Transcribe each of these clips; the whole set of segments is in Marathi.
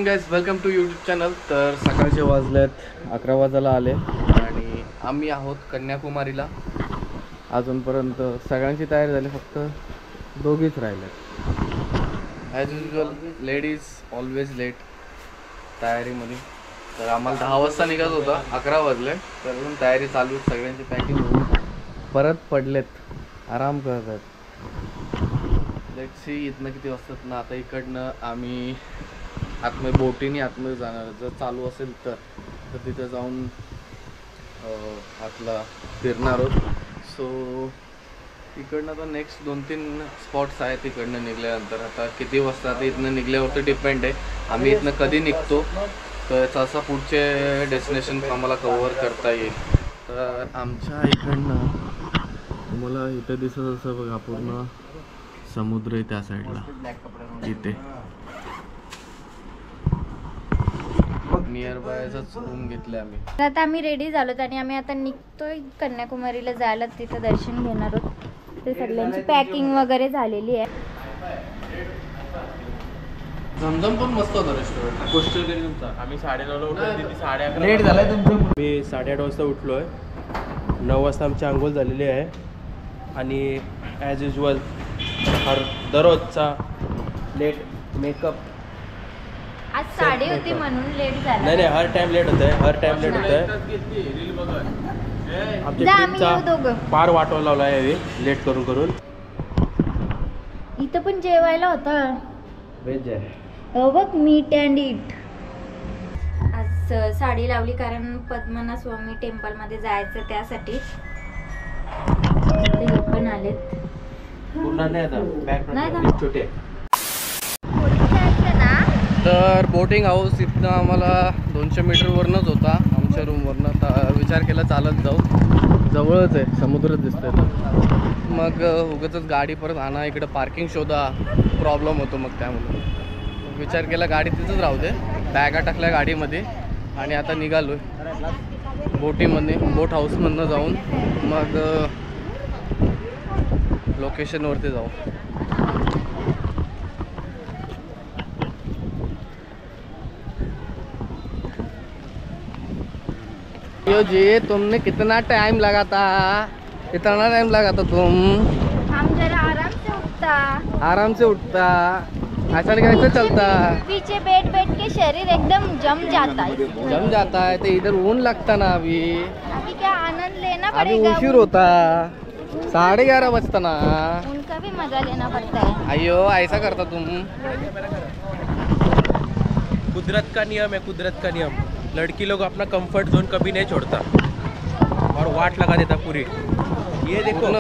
Morning guys, welcome to YouTube channel. तर सकाळचे वाजलेत 11 वाजायला आले आणि आम्ही आहोत कन्याकुमारीला. अजूनपर्यंत सगळ्यांची तयारी झाली, फक्त दोघीच राहिलेत. As usual ladies always late तयारीमध्ये. तर आम्हाला 10 वाजता निघायचं होता, 11 वाजले तर अजून तयारी चालू. सगळ्यांची पॅकिंग होऊन परत पडलेत, आराम करत आहेत. लेट्स सी इथनं किती वाजतात ना. आता इकडनं आम्ही आतमध्ये बोटीने आतमध्ये जाणार. जर चालू असेल तर तिथे जाऊन आतला फिरणार आहोत. सो इकडनं आता नेक्स्ट 2-3 स्पॉट्स आहेत इकडनं निघल्यानंतर. आता किती वाजता आता इथनं निघल्यावरती डिपेंड आहे आम्ही इथनं कधी निघतो, तर याचा असा पुढचे डेस्टिनेशन आम्हाला कव्हर करता येईल. तर आमच्या इकडनं तुम्हाला इथे दिसत असं बघा, पूर्ण समुद्र आहे त्या साईडला. इथे नियर बायचाच रूम घेतला आम्ही. आता आम्ही रेडी झालोत आणि आम्ही आता निघतोय कन्याकुमारीला जायला. तिथं दर्शन घेणार आहोत. ते सगळ्यांची पॅकिंग वगैरे झालेली आहे. झमझम पण मस्त होतं रेस्टॉरंट. गोष्ट तरी तुमचा आम्ही 9:30ला उठलो, तिथे 11:30 लेट झालाय तुमचं. मी 8:30 वाजता उठलो आहे. 9 वाजता आमची आंघोळ झालेली आहे आणि ॲज युजल दररोजचा लेट मेकअप. आज साडी होती म्हणून लेट झाला. नाही हर टाइम लेट होत आहे, हर टाइम लेट होत आहे. आमच्या टीमचा पार वाटवा लावला आहे लेट करून करून. इथं पण जेवायला होता. व्हेज आहे बघ, मीट अँड ईट. आज साडी लावली कारण पद्मनाभ स्वामी टेम्पलमध्ये जायचं, त्यासाठी. हे पण आलेत. पूर्ण नाही आता, नाही बॅग का? छोटे. तर बोटिंग हाऊस इथनं आम्हाला 200 मीटरवरनंच होता आमच्या रूमवरनं. तर विचार केला चालत जाऊ, जवळच आहे, समुद्रच दिसतंय. तर मग उगाचच गाडी परत आणा, इकडं पार्किंग शोधा, प्रॉब्लेम होतो. मग त्यामुळे विचार केला गाडी तिथंच राहू दे. बॅगा टाकल्या गाडीमध्ये आणि आता निघालो आहे बोटीमध्ये. बोट हाऊसमधनं जाऊन मग लोकेशनवरती जाऊ. यो जी, तुमने कितना टाइम लगा था? कितना टाइम लगा था तुम? हम जरा आराम से उठता. आराम से उठता, ऐसा कैसे चलता? पीछे बैठ बैठ के शरीर एकदम जम जाता है. जम जाता है. तो इधर ऊन लगता ना. अभी क्या आनंद लेना अभी पड़ेगा. उशीर होता, 11:30 बजता ना. उनका भी मजा लेना पड़ता है. अयो ऐसा करता तुम. कुदरत का नियम है, कुदरत का नियम. लड़की लोग अपना कंफर्ट जोन कभी नहीं छोड़ता और वाट लगा देता पूरी. ये देखो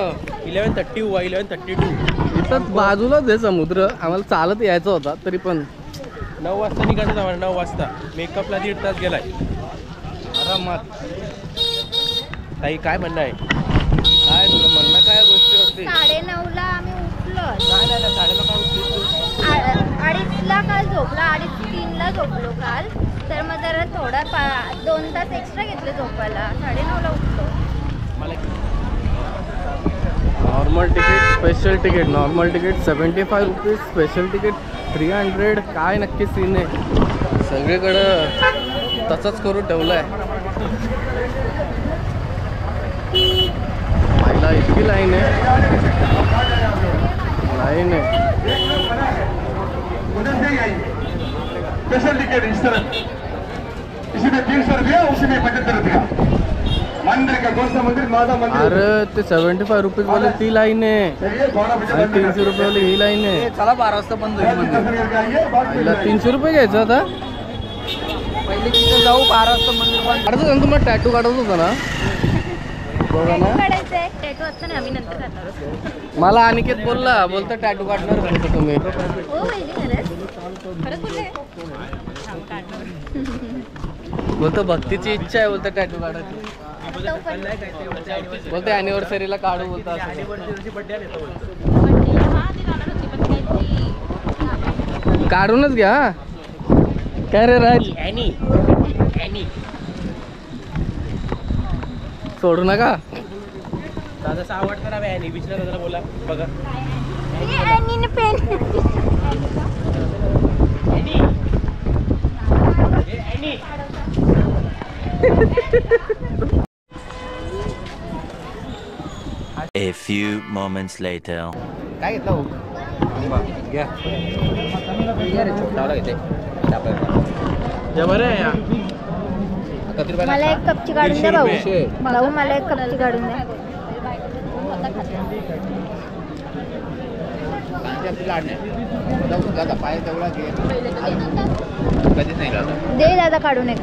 11:30 हुआ, 11:32. इथं बाजूलाच आहे समुद्र. आम्हाला चालत यायचं होता, तरी पण 9 वाजता निघायचं आम्हाला. 9 वाजता मेकअपला 1.5 तास गेलाय आरामात. ताई काय म्हणणं आहे? काय तुझं म्हणणं काय गोष्टीवरती? 9:30ला आम्ही उठलो. नाही 9:30 काय उठली? 2:30ला काल झोपला, 2:30-3ला झोपलो काल. तर मग जरा थोडा 2 तास एक्स्ट्रा घेतले झोपायला. 9:30ला उठलो. Normal ticket, special ticket. Normal ticket 75 rupees, special ticket 300. काय नक्की सीन आहे, सगळीकडं तसंच करून ठेवलं आहे. पहिला इतकी लाईन आहे, लाईन आहे. स्पेशल टिकट इस तरह, इसी में 300 रुपया, उसी में 75 रुपया. मंदिर का कौन सा मंदिर? माता मंदिर. अरे ते 75 रुपीज वाले ती लाईन आहे आणि 300 रुपये वाली ही लाईन आहे. चला 12 वाजता बंद होईल मंदिर. 300 रुपये घ्यायचं आता. पहिले तिथे जाऊ, 12 वाजता मंदिर बंद. काढत होता ना तुम्हाला, टॅटू काढत होता ना बघा ना. काढायचंय टॅटू आता नाही, आम्ही नंतर करणार. मला अनिकेत बोलता टॅटू काढणार म्हणतो तुम्ही. हो खरंच बोलले. बोलतो भक्तीची इच्छा आहे, बोलतो टॅटू काढायची. बोलते अॅनिव्हर्सरीला काढू बोलतात. काढूनच घ्या. काय रे राज, सोडू नका. दादा आवडतं ना ॲनी, विचारा जरा, बोला बघा. Pen A few moments later. काय घेतलं हो घ्या छोटावाला घेते बरं आहे मला एक कपची काढून द्या भाऊ. भाऊ मला एक कपची काढून द्या. दे दादा काढून एक.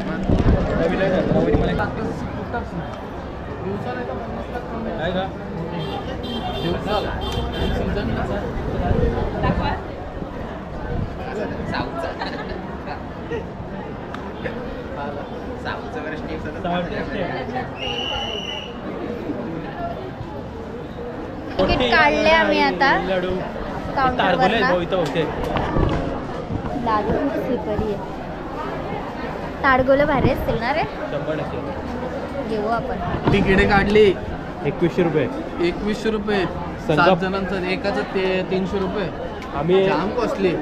तिकीट काढले आम्ही आता काउंटरवर. लाडू स्लीपरी आहे. ताडगोलं भारी असतील ना रे. घेऊ आपण. तिकिटे काढली 2100 रुपये. 2100 रुपये. संगम. 7 जणांचं एकाचं ते 300 रुपये. आम्ही जाम कॉस्टली.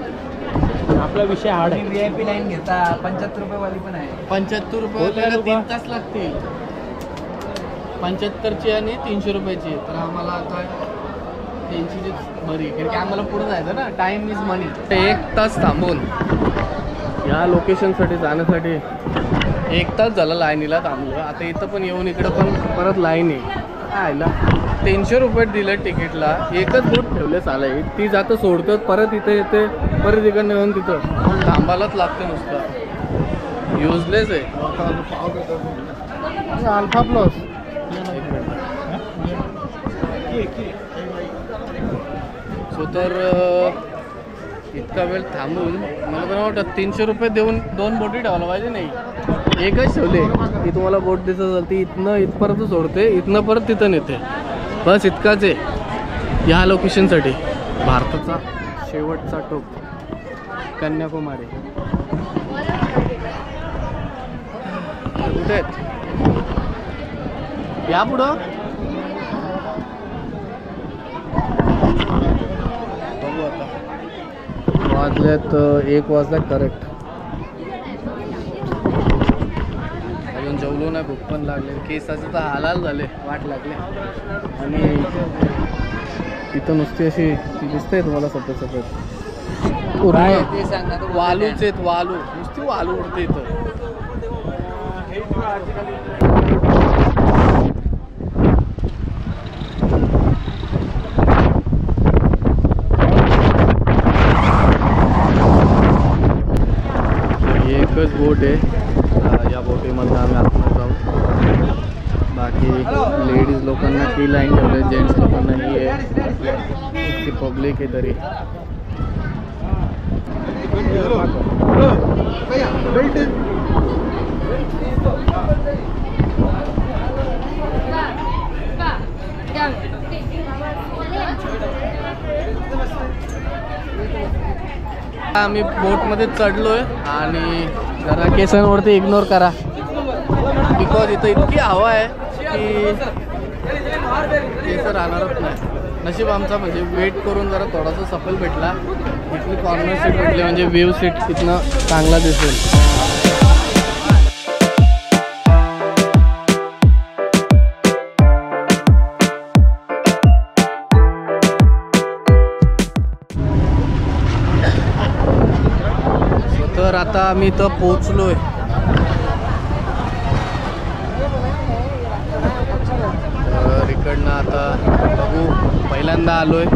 आपला विषय हार्ड आहे. VIP लाईन घेता 75 रुपये वाली पण आहे. 75 रुपये हो, आपल्याला लोकं. 3 तास लागतील. 75ची आणि 300 रुपयाची. तर आम्हाला आता 300ची बरी, कारण की आम्हाला पुढे जायचं ना. टाइम इज मनी. 1 तास थांबून या लोकेशनसाठी जाण्यासाठी 1 तास झाला लाईनीला थांबलो. आता इथं पण येऊन इकडं पण परत लाईन आहे. आयला 300 रुपये दिलं तिकीटला. एकच बोट ठेवले चालाय. ती जातं सोडतं परत इथे येते, परत इकडनं येऊन तिथं थांबायलाच लागतं नुसतं. युजलेस आहे. Alpha plus. सो तर इतका वेळ थांबून मला तर वाटतं 300 रुपये देऊन 2 बोटी ठेवायला पाहिजे. नाही एकच ठेवले की तुम्हाला बोट दिसत असेल ती इथनं इथपर्यंत सोडते, इथनं परत तिथं नेते. बस इतकाच आहे ह्या लोकेशनसाठी. भारताचा शेवटचा टोक कन्याकुमारी. कुठे आहेत या पुढं. बघू आता. वाजल्यात 1 वाजला करेक्ट. अजून जेवलो नाही, भूक पण लागले. केसाचे तर हालाल झाले, वाट लागले. आणि तिथं नुसती अशी दिसते तुम्हाला सफेद सफेद पूर्ण वालूच आहेत. वालू नुसती वालू उडते इथं. एकच बोट आहे. या बोटीमधनं आम्ही आतमध्ये जाऊ. बाकी लेडीज लोकांना ती लाईन ठेवले, जेंट्स लोकांना ही आहे. इतकी पब्लिक आहे तरी. आम्ही बोटमध्ये चढलोय आणि जरा केसांवरती इग्नोर करा, बिकॉज इथं इतकी हवा आहे की केस राहणारच नाही. नशीब आमचा म्हणजे वेट करून जरा थोडासा सफल भेटला. इथली कॉर्नर सीट भेटली म्हणजे व्ह्यू सीट तिथनं चांगला दिसेल. तर आता आम्ही इथं पोचलोय. तर इकडनं आता बघू, पहिल्यांदा आलोय.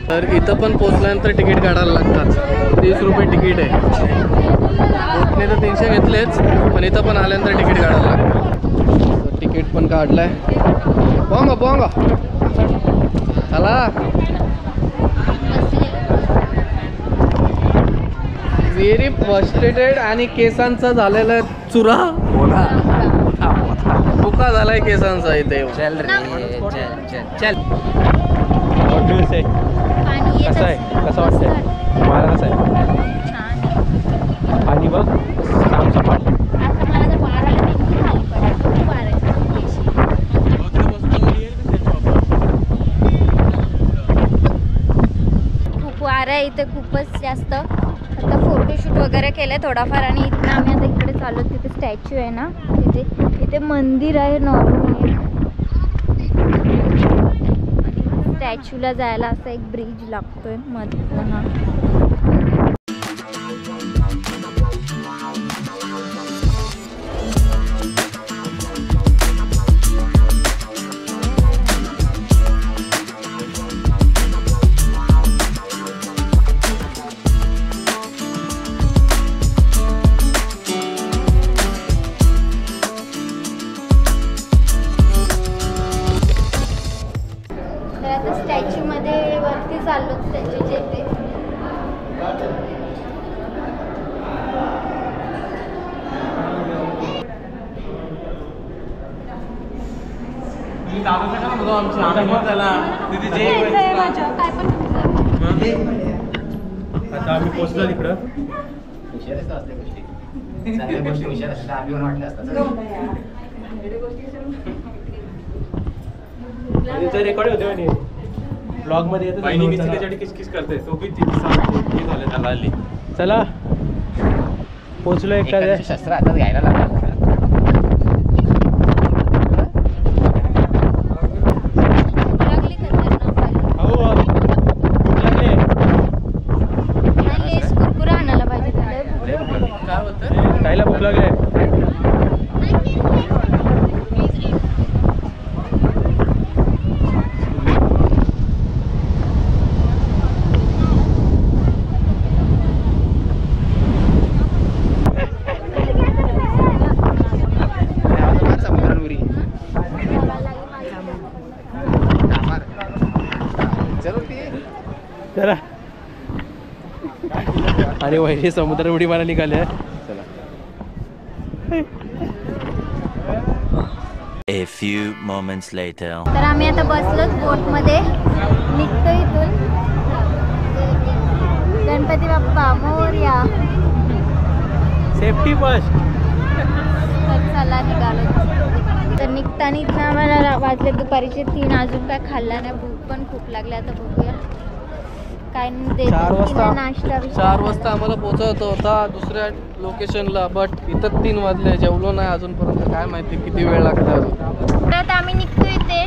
तर इथं पण पोचल्यानंतर तिकीट काढायला लागतात. 30 रुपये तिकीट आहे. बोटने तर 300 घेतलेच, पण इथं पण आल्यानंतर तिकीट काढायला लागतं. तर तिकीट पण काढलंय. पोंगा पोंगा चला. व्हेरी फ्रस्ट्रेटेड आणि केसांचा झालेला चुरा फुका झालाय केसांचा इथे. चल रे चल चल चल. What do you say? पाणी येत कसं आहे? असेल. कसं वाटतंय? मस्त तुम्हाला कसं आहे? छान आहे. आणि बघ साफसफाई. आता मला तर वाराला नेमकी खाली पडेल. खूप वाराची थोडीशी. खूप वारा आहे इथे, खूपच जास्त. आता फोटोशूट वगैरे केलं थोडाफार आणि इथनं आम्ही आता इकडे चाललो. तिथे स्टॅच्यू आहे ना, तिथे मंदिर आहे नॉर्मल. स्टॅच्यूला जायला असा एक ब्रिज लागतोय मधनं हा. तर आता स्टॅच्यू मध्ये वरती चाललो स्टॅच्यूच्या इथे. काय पण आता आम्ही पोहोचलो तिकडं. रेकॉर्ड होते ब्लॉग मध्ये किसकिस करते तो बी झाले त्याला आली. चला पोचलो एखाद्या शस्त्र हातात घ्यायला लागला. लागली खतरनाक वाली. हो भूक लागली. नाही, लेस कुरकुरा आणायला पाहिजे त्याला. काय होतं? खायला भूक लागली. चला आणि वहिनी समुद्र उडी मारा निघाले. चला. A few moments later. तर आम्ही आता बसलोच बोटमध्ये, निघतो इथून. गणपती बाप्पा मोरया. Safety first. तर चला निघालो. तर निघताना इथं आम्हाला वाजले दुपारीचे 3. अजून काय खाल्ला नाही, भूक पण खूप लागली. आता बघूया काय देतात. 4 वाजता नाश्ता 4 वाजता आम्हाला पोहोचायचं होता दुसऱ्या लोकेशनला, बट इथं 3 वाजले. जेवलो नाही अजूनपर्यंत. काय माहिती किती वेळ लागतो अजून. तर आता आम्ही निघतो इथे.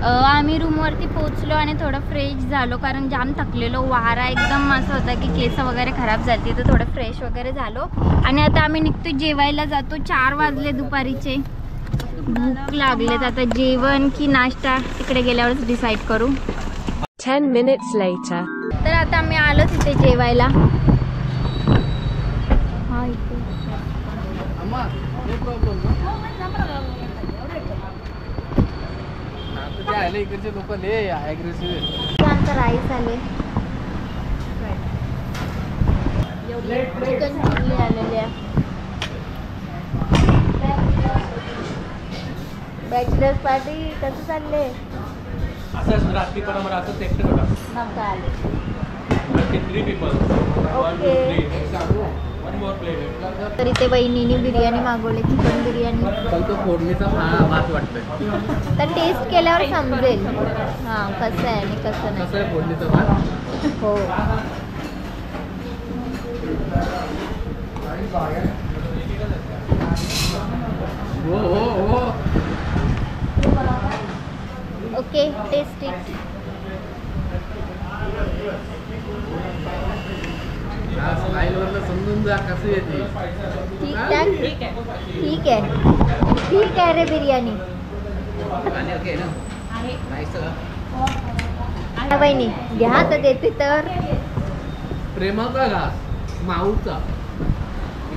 आम्ही रूमवरती पोहोचलो आणि थोडं फ्रेश झालो कारण जाम थकलेलो. वारा एकदम असं होता की केस वगैरे खराब झाली. तर थोडं फ्रेश वगैरे झालो आणि आता आम्ही निघतो, जेवायला जातो. 4 वाजले दुपारीचे. भूक लागलेत. आता जेवण की नाश्ता तिकडे गेल्यावरच डिसाईड करू. 10 minutes later. तर आता आम्ही आलो तिथे जेवायला. हा इथे अम्मा, no problem ना? आता ते आले इकडचे लोक लय ॲग्रेसिव्ह. आमचा राईस आले, चिकन चिल्ली आलेले आहे. बॅचलर्स पार्टी कसं चालले? असंच रात्री पण आम्हाला असंच एकटं करा. नका आले. 3 people. ओके. 1 more plate. तर इथे वहिनीने बिर्याणी मागवली, चिकन बिर्याणी. पण तो फोडणीचा भात वाटतोय. तर टेस्ट केल्यावर समजेल हां कसं आहे आणि कसं कसं नाही. आहे फोडणीचा भात? हो. हो हो हो. Okay, taste it. स्टाईलवरनं समजून जा कसं येते. ठीक ठाक. ठीक आहे, ठीक आहे रे बिर्याणी. ओके ना? नाईस. बहिणी घ्या तर देते तर. प्रेमाचा घास, माऊचा,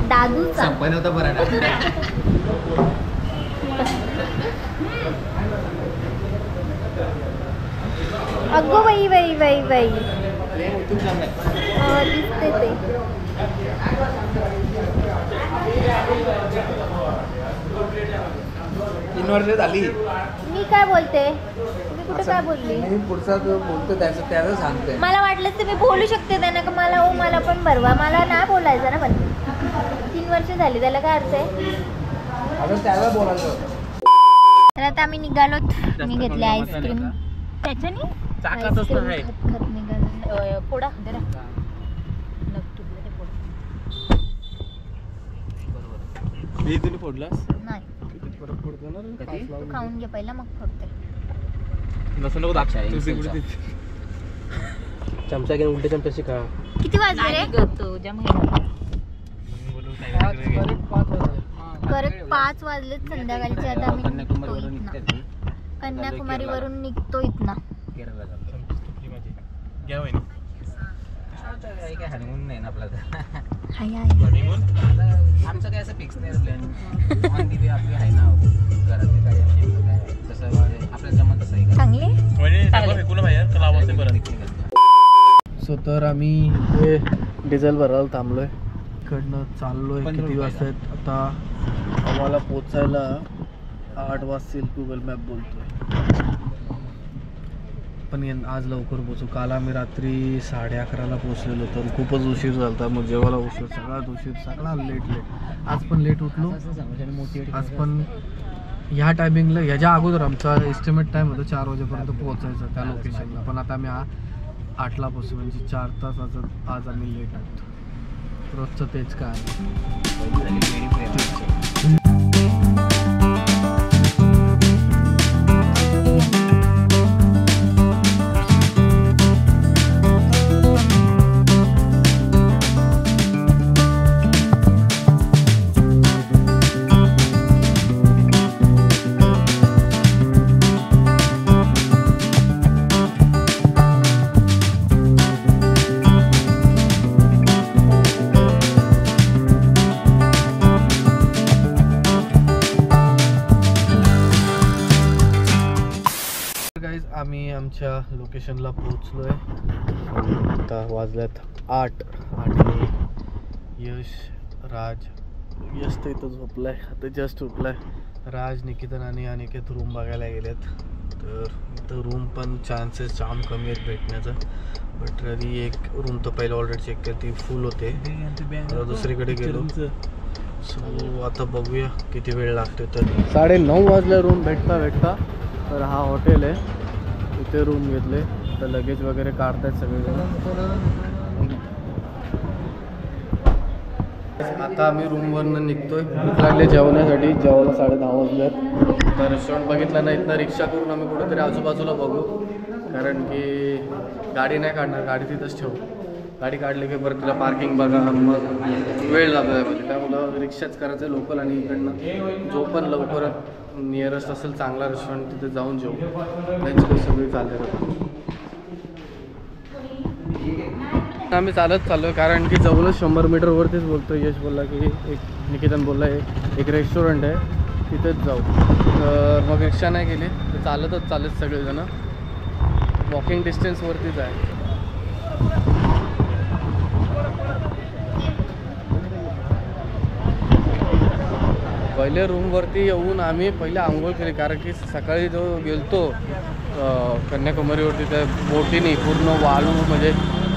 दादूचा. संपन्न होता बरं. अगो बाई बाई बाई बाई. दिसते ते. तीन वर्ष झाली. मी काय बोलते, मी कुठे काय बोलली? मी पुढचा जो बोलतो त्याचं सांगतोय. मला वाटलं तर मी बोलू शकते त्यांना का मला पण भरवा. मला नाही बोलायचं ना पण 3 वर्ष झाली त्याला काय अर्थ आहे? आता त्याला बोलायचं. तर आता आम्ही निघालोत. मी घेतले आईस्क्रीम. त्याच्याने चाकातच तर आहे. खत निघालं. पोडा जरा मी तुला फोडलास नाही. परत फोडतो ना तू खाऊन घे पहिला मग फोडते. नसं नको चमचा घेऊन उलटे चमच्याशी खा. किती वाजले रे? करेक्ट 5 वाजले संध्याकाळचे. आता आम्ही निघतो इथनं. कन्याकुमारी वरून निघतो इथनं. काय हनीमून नाही ना आपला. हाय हाय. आमचं काय असं फिक्स नाही प्लॅन. ऑन दी वे आपली आहे ना घरातले काय तसं आपल्याला जमत तसं आहे. चांगले. सो तर आम्ही हे डिझेल भरायला थांबलोय. इकडनं चाललोय. किती वाजता आहेत आता? आम्हाला पोचायला 8 वाजतील गुगल मॅप बोलतोय. पण आज लवकर पोचू. काल आम्ही रात्री 11:30ला पोचलेलो तर खूपच उशीर झाला. मग जेवायला उशीर, सगळ्यात उशीर, सगळा लेट. आज पण लेट उठलो. आज पण ह्या टायमिंगला ह्याच्या अगोदर आमचा एस्टिमेट टाईम होता 4 वाजेपर्यंत पोहोचायचं त्या लोकेशनला. पण आता आम्ही 8ला पोचू म्हणजे 4 तासाचं आज आम्ही लेट आहोत. रोजचं तेच काय. आम्ही आमच्या लोकेशनला पोहोचलोय. आता वाजल्यात 8 आणि यश तर इथं झोपलाय. आता जस्ट उठलाय. राज, निकितन आणि अनिकेत रूम बघायला गेलेत. तर इथं रूम पण चान्सेस जाम कमी आहेत भेटण्याचं. बट तरी एक रूम तर पहिलं ऑलरेडी चेक केली ती फुल होते. दुसरीकडे गेलो. सो आता बघूया किती वेळ लागतो. तर 9:30 वाजले रूम भेटता. तर हा हॉटेल आहे. इथे रूम घेतले. तर लगेज वगैरे काढतायत सगळेजण. आता आम्ही रूमवरनं निघतोय. भूक लागले जेवण्यासाठी. जेवायला 10:30 वाजलेत. तर रेस्टॉरंट बघितलं नाही. इथनं रिक्षा करून आम्ही कुठेतरी आजूबाजूला बघू. कारण की गाडी नाही काढणार. गाडी तिथंच ठेवू. गाडी काढली की परत तिला पार्किंग बघा. मग वेळ जातो त्यामध्ये. त्यामुळं रिक्षाच करायचं लोकल. आणि इकडनं जो पण लवकर नियरेस्ट असेल चांगला रेस्टॉरंट तिथे जाऊन जेवू. त्यांची सगळी चालते. आम्ही चालत चाललो आहे कारण की जवळच 100 मीटरवरतीच बोलतो. यश बोलला की निकितन बोलला एक रेस्टॉरंट आहे तिथेच जाऊ. तर मग रिक्षा नाही गेली तर चालत सगळेजण. वॉकिंग डिस्टन्सवरतीच आहे. पहिले रूमवरती येऊन आम्ही पहिले आंघोळ केली. कारण की सकाळी जो गेलतो कन्याकुमारीवरती त्या बोटीने पूर्ण वाळू म्हणजे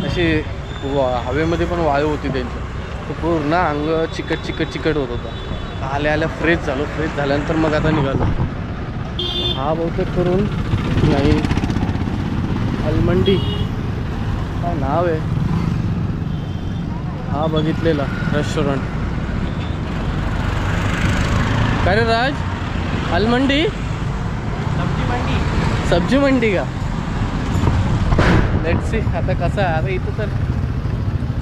अशी हवेमध्ये पण वाळू होती त्यांची. तर पूर्ण अंग चिकट होत होता. आल्या फ्रेश झालो. फ्रेश झाल्यानंतर मग आता निघालो. हा बहुतेक करून नाही अलमंडी काय नाव आहे. हा बघितलेला रेस्टॉरंट. काय रे राज? अलमंडी सब्जी मंडी का? लेट्स सी आता कसं आहे. आता इथं तर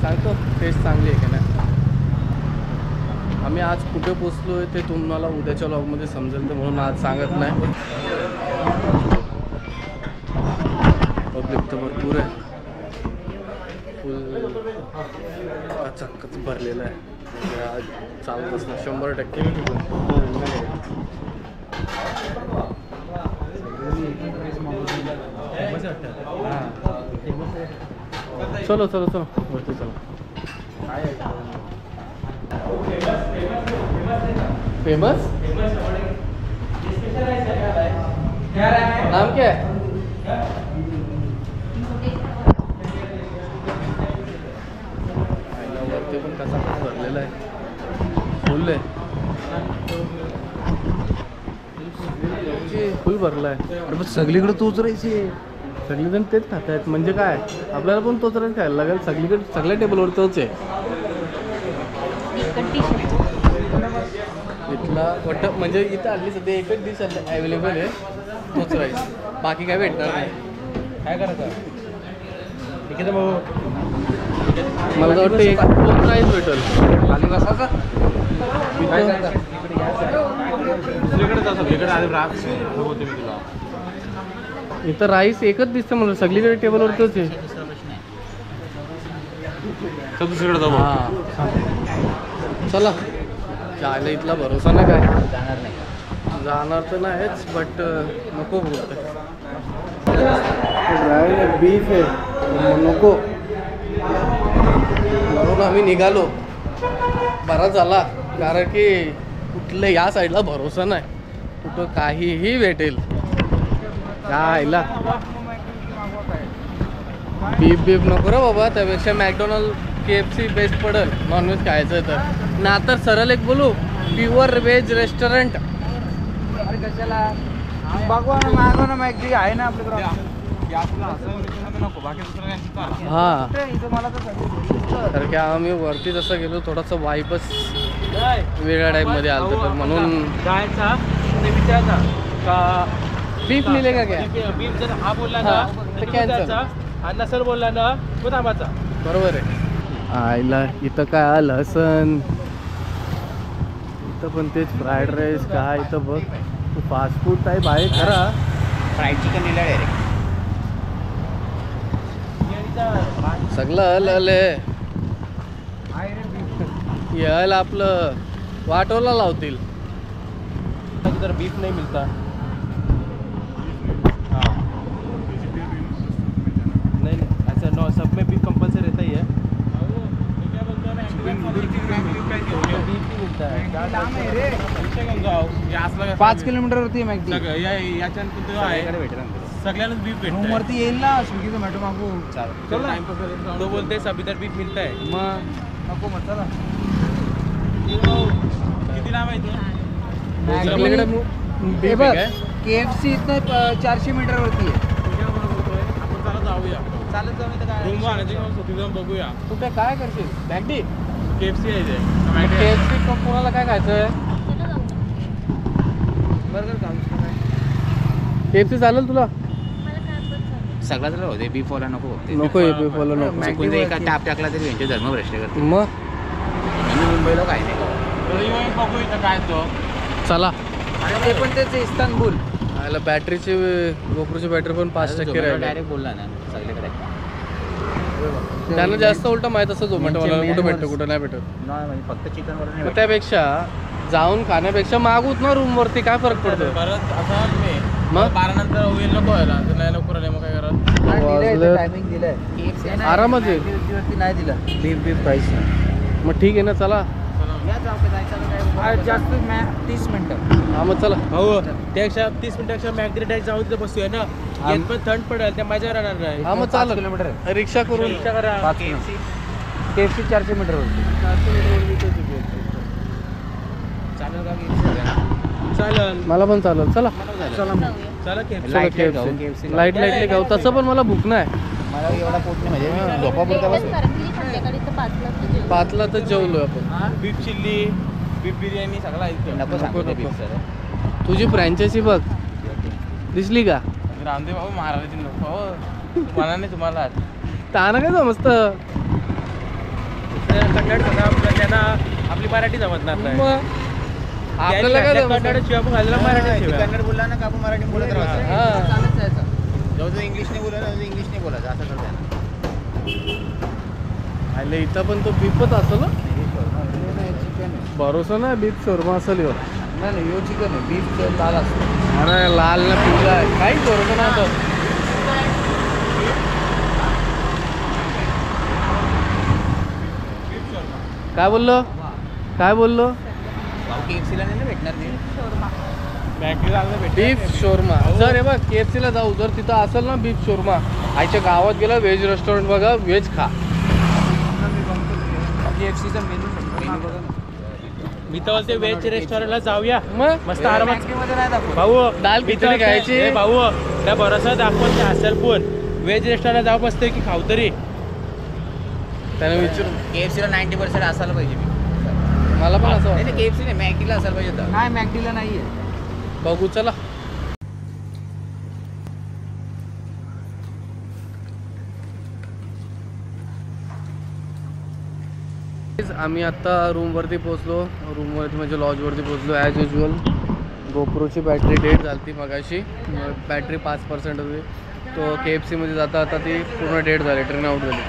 सांगतो टेस्ट चांगली आहे का नाही. आम्ही आज कुठे पोचलो आहे ते तुम्हाला उद्याच्या व्लॉगमध्ये समजेल. तर म्हणून आज सांगत नाही. पब्लिक तर भरपूर आहे. फुल चक्कच भरलेलं आहे. आज चालत असणार 100%. चलो वरती चला. फेमस नाम क्या है? वरती पण कसा भरलेला आहे, फुल आहे, फुल भरला आहे. अरे पण सगळीकडे तोच राहायची, सगळेजण तेच खात आहेत. म्हणजे काय, आपल्याला पण तोच राईस खायला लागेल. सगळीकडे सगळ्या टेबलवर तोच आहे. इथला वाटतं म्हणजे इथं आली सध्या एकच डिश अवेलेबल आहे, तोच राईस. बाकी काय भेटणार नाही. काय करायचं ठीक आहे भाऊ. मला तर वाटतं एक तोच राईस भेटेल. खाली बसायचं दुसरीकडे जा, सगळीकडे आधी राग होते मी तुला. इथं राईस एकच दिसतं मला, सगळीकडे टेबलवर तोच आहे. चल दुसरीकडे जाऊ. हां चला. चायला इथला भरोसा नाही काय, जाणार नाही. जाणार तर नाहीच, बट नको बोलतोय. बीफ आहे नको म्हणून आम्ही निघालो. बरा झाला, कारण की कुठलं या साईडला भरोसा नाही, कुठं काहीही भेटेल. खायला बीफ नको रे बाबा, त्यापेक्षा मॅकडोनल्ड KFC बेस्ट पडेल नॉनव्हेज खायचं तर. ना तर सरळ एक बोलू, प्युअर व्हेज रेस्टॉरंट. कशाला भगवान मागव ना मॅगडी आहे ना आपल्याकडे. हां तर की आम्ही वरती जसं गेलो थोडासा वाईबच वेगळ्या टाईपमध्ये आलतो, तर म्हणून जायचा ते विचारता का बीफ मिळेल क्या. बीफ जर हा बोलला ना हा, तर तर cancel. आणि नसेल बोलला ना तो थांबायचा. बरोबर आहे. आईला इथं काय लसण, इथं पण तेच फ्राईड राईस काय. इथं बघ फास्ट फूड टाईप आहे खरा. फ्राईड चिकन दिलं डायरेक्ट. सगळं आलं यायला आपलं वाटोला लावतील. उधर बीफ नहीं मिलता. नहीं ऐसा नो, सब में बीफ कंपलसरी रहता ही है. बीफ ही मिलता है. 5 किलोमीटरवरती आहे मॅगडी. सगळ्यांनाच बीफ भेटतं. रूमवरती येईल ना, स्विगी झोमॅटो मागू. तो बोलते सब इधर बीफ मिलता है. मग नको मग चला. किती लांब आहे इथून? आपल्याकडे beef आहे काय? KFC इथं 400 मीटरवरती आहे. आपण चालत जाऊया. चालत जाऊन इथं काय रूम आणायचे तिथं जाऊन बघूया. तू काय करशील मॅगडी? KFC आहे इथे. KFC कोणाला काय खायचं? बर्गर खाऊ. KFC चालेल तुला? सगळ्याच होते बीफवाला नको होते. नको आहे बीफवाला नको. चुकून जर एका टाप टाकला तरी यांचे धर्म भ्रष्ट करते. मग आम्ही मुंबईला काय नाही खाऊ. बघू इथं काय तो. चला. ते पण त्याचे इस्तानबुल. याला बॅटरीची गोप्रोची बॅटरी पण 5% राहिली. डायरेक्ट बोलला ना सगळीकडे. त्यांना जास्त उलट माहित असतं झोमॅटोवाला कुठं भेटतं कुठं नाही भेटत. नाही म्हणजे फक्त चिकनवाला नाही मग त्यापेक्षा जाऊन खाण्यापेक्षा मागूत ना रूम वरती, काय फरक पडतो. परत असं मी मग 12 नंतर होईल नको व्हायला, तर नाही लवकर आले मग काय करत. वाजले. टायमिंग दिलंय. आरामात येईल. वरती नाही दिलं. बीफ प्राईस मग ठीक आहे ना, चला. जास्त 30 मिनिटं. हा मग चला. हो त्यापेक्षा 30 मिनिटापेक्षा मॅगडी डायरेक्ट जाऊन तिथं बसूया ना. येत पण थंड पडेल, त्या मजा राहणार नाही. हा मग 5 चालेल. किलोमीटर आहे. रिक्षा करून रिक्षा करा. KFC 400 मीटरवरती. चालेल का चालेल. मला पण चालेल. चला चला KFC. लाईट लाईटली खाऊ. तसं पण मला भूक नाही. मला एवढा पोट नाही म्हणजे झोपापुरता बस. 5ला तर जेवलो आपण. बीफ चिल्ली, बीफ बिर्याणी सगळा इथं. नको सांगू ते beef सर. तुझी फ्रँचायसी बघ दिसली का? रामदेव बाबा महाराज नको मला नाही तुम्हाला. ताना काय समजतं. कन्नड त्यांना आपली मराठी जमत नाही. मग आपल्याला काय कन्नड समजतं? शिवाय पण खायला मराठी शिवाय. कन्नड बोलला ना का आपण मराठी बोलत राहतो. हा. चालत जायचं. जो इंग्लिश नाही बोलत तो इंग्लिश नाही बोलायचं असं करतो. आले इथं पण तो बीफच असेल ना. चिकन भरोसा नाही बीफ शोरमा असेल ह्यो. नाही यो चिकन आहे. बीफ लाल असतो. अरे लाल ना पिवळा आहे, काहीच भरोसा नाही आता. काय बोललो? भाऊ KFC ला नाही ना भेटणार ते बीफ शोरमा जर हे बघ KFC ला जाऊ जर तिथं असेल ना बीफ शोरमा आईच्या गावात गेलं व्हेज रेस्टॉरंट बघा व्हेज खा. KFC चा मेनू बघा ना. मी तर बोलते व्हेज रेस्टॉरंटला जाऊया मग मस्त आरामात. मध्ये नाही दाखवत. भाऊ दाल मी तर खिचडी खायची. ए भाऊ त्या भरोसा दाखवत असेल पण व्हेज रेस्टॉरंटला जाऊ मस्त की खाऊ तरी. त्याने विचारू KFC ला 90% असायला पाहिजे मी. मला पण असं नाही KFC नाही मॅगीला असायला पाहिजे होतं. नाही मॅगीला नाहीये. बघू चला. आम्ही आता रूमवरती पोचलो. रूमवरती म्हणजे लॉजवरती पोचलो. ॲज युजल गोप्रोची बॅटरी डेड झाली ती मगाशी. बॅटरी 5% होती. तो KFCमध्ये जाता आता ती पूर्ण डेड झाली ट्रेन आउट झाली.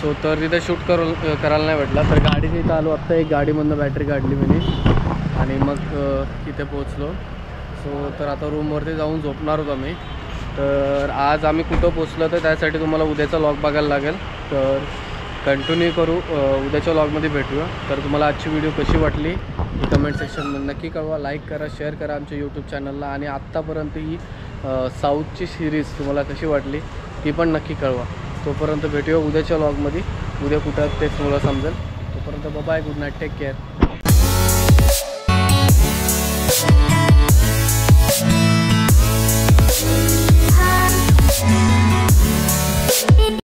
सो तर तिथे शूट करायला नाही भेटला तर गाडीच्या इथं आलो. आत्ता एक गाडीमधनं बॅटरी काढली मी आणि मग तिथे पोचलो. सो तर आता रूमवरती जाऊन झोपणार होतो आम्ही. तर आज आम्ही कुठं पोचलो तर त्यासाठी तुम्हाला उद्याचा लॉग बघायला लागेल. तर कंटिन्यू करू. उद्याच्या व्लॉगमध्ये भेटूया. तर तुम्हाला आजची व्हिडिओ कशी वाटली ही कमेंट सेक्शनमध्ये नक्की कळवा. लाईक करा, शेअर करा आमच्या यूट्यूब चॅनलला. आणि आत्तापर्यंत ही साऊथची सिरीज तुम्हाला कशी वाटली ती पण नक्की कळवा. तोपर्यंत भेटूया उद्याच्या व्लॉगमध्ये. उद्या कुठं तेच तुम्हाला समजेल. तोपर्यंत bye, good night, take care.